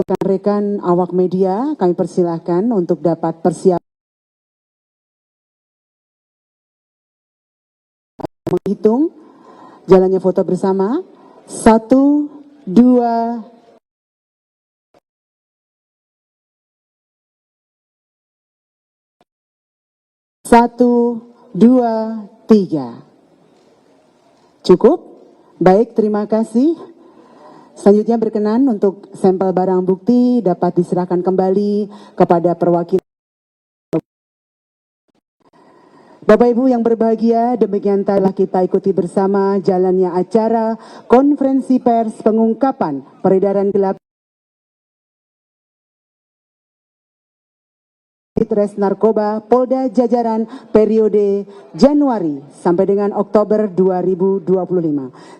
rekan-rekan awak media kami persilahkan untuk dapat persiapan menghitung jalannya foto bersama. 1, 2, 3. Cukup? Baik, terima kasih. Selanjutnya berkenan untuk sampel barang bukti dapat diserahkan kembali kepada perwakilan. Bapak Ibu yang berbahagia, demikian telah kita ikuti bersama jalannya acara konferensi pers pengungkapan peredaran gelap Res Narkoba Polda Jajaran periode Januari sampai dengan Oktober 2025.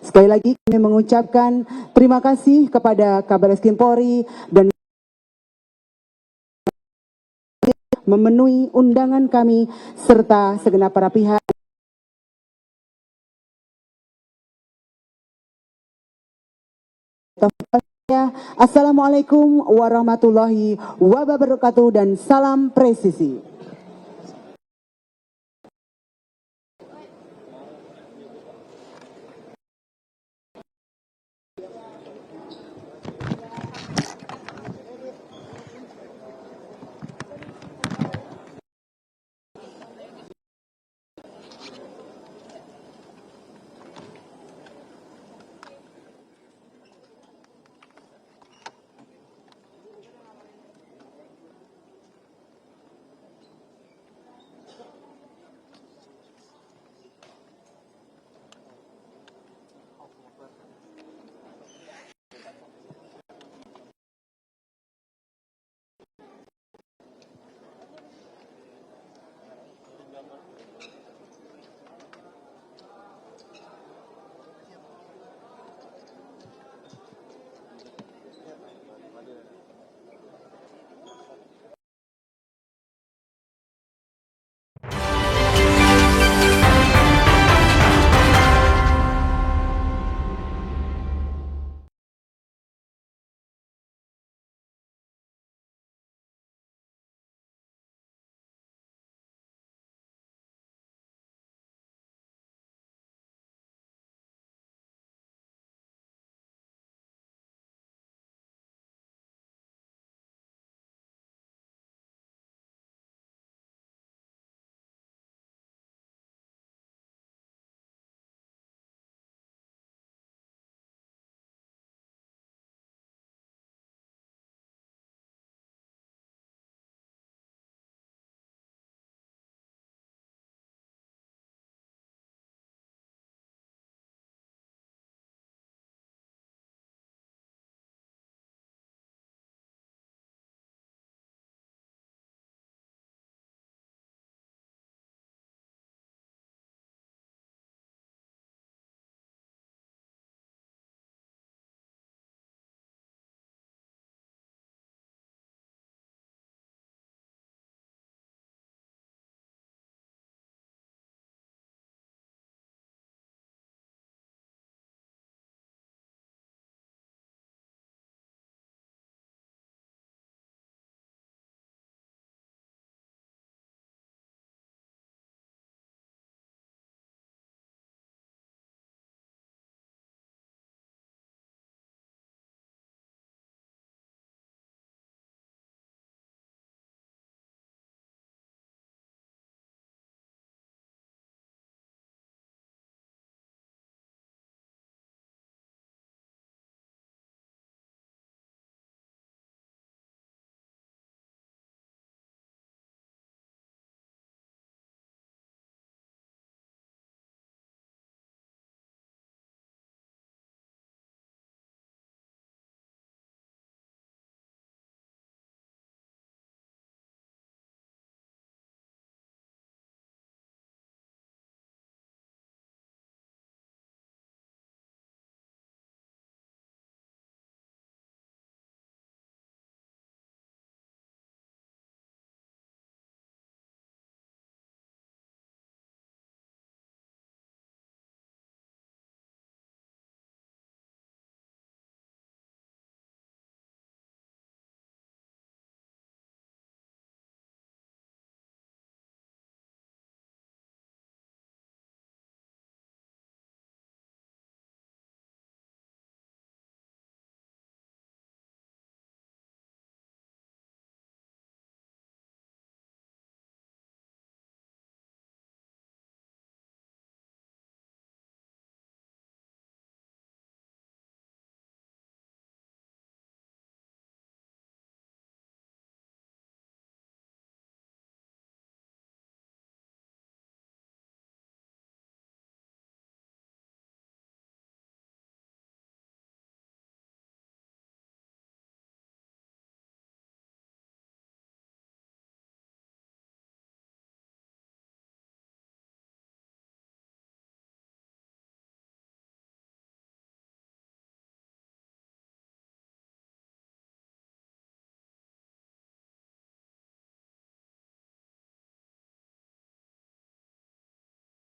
Sekali lagi kami mengucapkan terima kasih kepada Kabar Reskrim Polri dan memenuhi undangan kami serta segenap para pihak. Assalamualaikum warahmatullahi wabarakatuh dan salam presisi.